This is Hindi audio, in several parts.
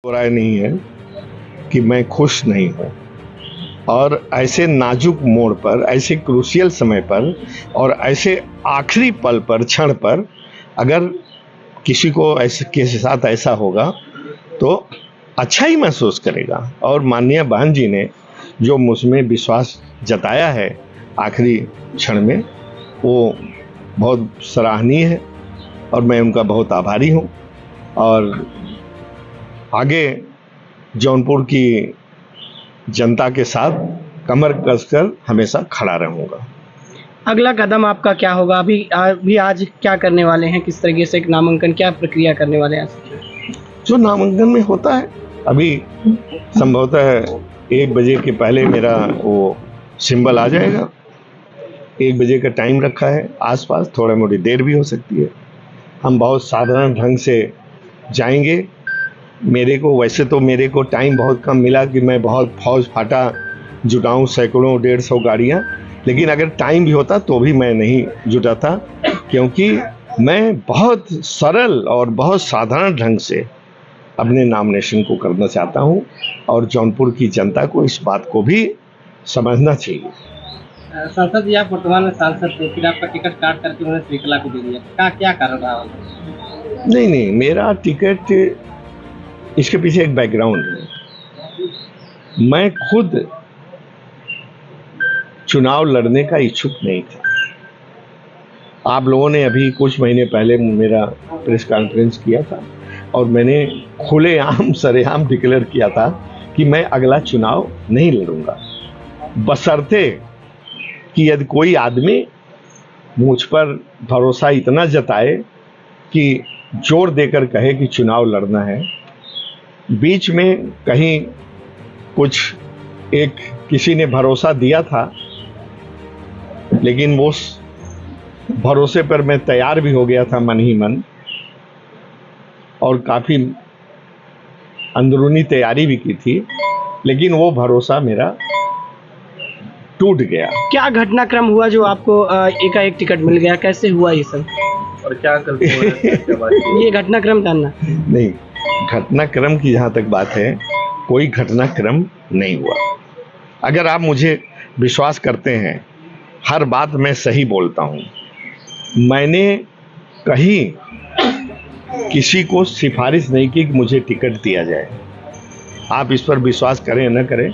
राय नहीं है कि मैं खुश नहीं हूँ। और ऐसे नाजुक मोड़ पर, ऐसे क्रूशियल समय पर और ऐसे आखिरी पल पर, क्षण पर अगर किसी को ऐसे के साथ ऐसा होगा तो अच्छा ही महसूस करेगा। और माननीय बहन जी ने जो मुझमें विश्वास जताया है आखिरी क्षण में, वो बहुत सराहनीय है और मैं उनका बहुत आभारी हूँ। और आगे जौनपुर की जनता के साथ कमर कसकर हमेशा खड़ा रहूँगा। अगला कदम आपका क्या होगा? अभी आज क्या करने वाले हैं? किस तरीके से एक नामांकन, क्या प्रक्रिया करने वाले हैं? जो नामांकन में होता है, अभी संभवतः 1 बजे के पहले मेरा वो सिंबल आ जाएगा। 1 बजे का टाइम रखा है, आसपास थोड़ा मोड़ी देर भी हो सकती है। हम बहुत साधारण ढंग से जाएंगे। वैसे तो मेरे को टाइम बहुत कम मिला कि मैं बहुत फौज फाटा जुटाऊं, सैकड़ों 150 गाड़ियां, लेकिन अगर टाइम भी होता तो भी मैं नहीं जुटाता, क्योंकि मैं बहुत सरल और बहुत साधारण ढंग से अपने नॉमिनेशन को करना चाहता हूं और जौनपुर की जनता को इस बात को भी समझना चाहिए। सांसद जी, आप वर्तमान में सांसद थे, फिर आपका टिकट काट करके उन्होंने श्रीकला को दे दिया, क्या कारण रहा? नहीं, मेरा टिकट, इसके पीछे एक बैकग्राउंड है। मैं खुद चुनाव लड़ने का इच्छुक नहीं था। आप लोगों ने अभी कुछ महीने पहले मेरा प्रेस कॉन्फ्रेंस किया था और मैंने खुलेआम सरेआम डिक्लेयर किया था कि मैं अगला चुनाव नहीं लड़ूंगा, बशर्ते कि यदि कोई आदमी मुझ पर भरोसा इतना जताए कि जोर देकर कहे कि चुनाव लड़ना है। बीच में कहीं कुछ किसी ने भरोसा दिया था, लेकिन वो भरोसे पर मैं तैयार भी हो गया था मन ही मन, और काफी अंदरूनी तैयारी भी की थी, लेकिन वो भरोसा मेरा टूट गया। क्या घटनाक्रम हुआ जो आपको एकाएक टिकट मिल गया? कैसे हुआ ये सब और क्या करते ये घटनाक्रम जानना? नहीं, घटनाक्रम की जहाँ तक बात है, कोई घटनाक्रम नहीं हुआ। अगर आप मुझे विश्वास करते हैं, हर बात मैं सही बोलता हूँ। मैंने कहीं किसी को सिफारिश नहीं की कि मुझे टिकट दिया जाए। आप इस पर विश्वास करें न करें,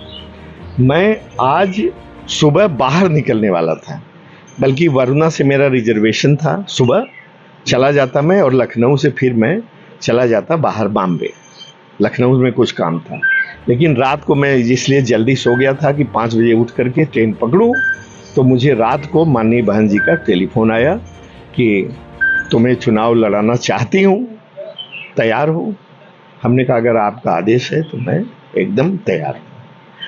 मैं आज सुबह बाहर निकलने वाला था, बल्कि वरुणा से मेरा रिजर्वेशन था। सुबह चला जाता मैं और लखनऊ से फिर मैं चला जाता बाहर बॉम्बे। लखनऊ में कुछ काम था, लेकिन रात को मैं इसलिए जल्दी सो गया था कि 5 बजे उठ करके ट्रेन पकड़ूं। तो मुझे रात को माननीय बहन जी का टेलीफोन आया कि तुम्हें चुनाव लड़ाना चाहती हूँ, तैयार हो? हमने कहा अगर आपका आदेश है तो मैं एकदम तैयार हूँ।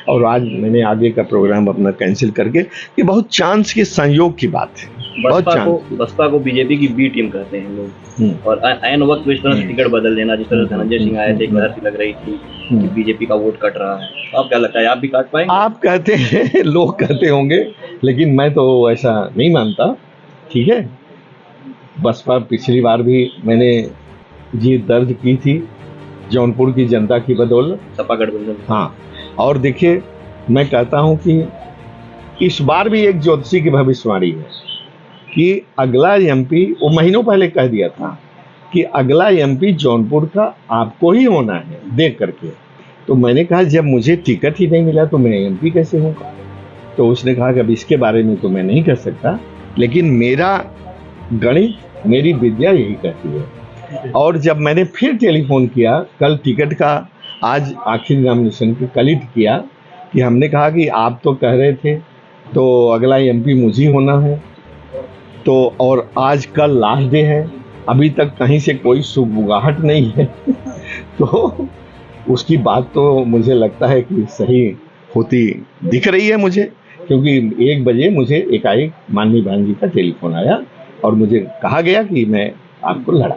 और आज मैंने आगे का प्रोग्राम अपना कैंसिल करके, ये बहुत चांस के संयोग की बात है। बसपा को बीजेपी की बी टीम कहते हैं लोग, और ऐन वक्त में इस तरह से टिकट बदल देना, जिस तरह धनंजय सिंह आए थे, एक तरह से लग रही थी कि बीजेपी का वोट कट रहा है। तो आप क्या लगता है, आप भी काट पाएंगे? आप कहते हैं, लोग कहते होंगे, लेकिन मैं तो ऐसा नहीं मानता। ठीक है, बसपा पिछली बार भी मैंने जीत दर्ज की थी जौनपुर की जनता की बदौलत, सपा गठबंधन। हाँ, और देखिए, मैं कहता हूं कि इस बार भी एक ज्योतिषी की भविष्यवाणी है कि अगला एमपी, वो महीनों पहले कह दिया था कि अगला एमपी जौनपुर का आपको ही होना है, देख करके। तो मैंने कहा जब मुझे टिकट ही नहीं मिला तो मैं एमपी कैसे होऊंगा? तो उसने कहा कि अब इसके बारे में तो मैं नहीं कर सकता, लेकिन मेरा गणित, मेरी विद्या यही कहती है। और जब मैंने फिर टेलीफोन किया, कल टिकट का, आज आखिरी नॉमिनेशन की कलिट किया, कि हमने कहा कि आप तो कह रहे थे तो अगला एमपी मुझे होना है, तो और आज कल लास्ट डे है, अभी तक कहीं से कोई सुगबुगाहट नहीं है तो उसकी बात तो मुझे लगता है कि सही होती दिख रही है मुझे, क्योंकि 1 बजे मुझे एकाएक माननीय बहन जी का टेलीफोन आया और मुझे कहा गया कि मैं आपको लड़ा।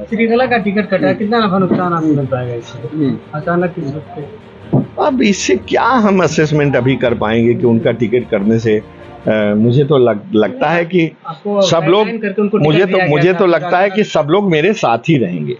श्रीकला का टिकट कटा, कितना नफा नुकसान आपको मिल पाएगा इससे अचानक? अब इससे क्या हम असेसमेंट अभी कर पाएंगे कि उनका टिकट करने से मुझे तो लगता है कि सब लोग, मुझे तो लगता है कि सब लोग मेरे साथ ही रहेंगे।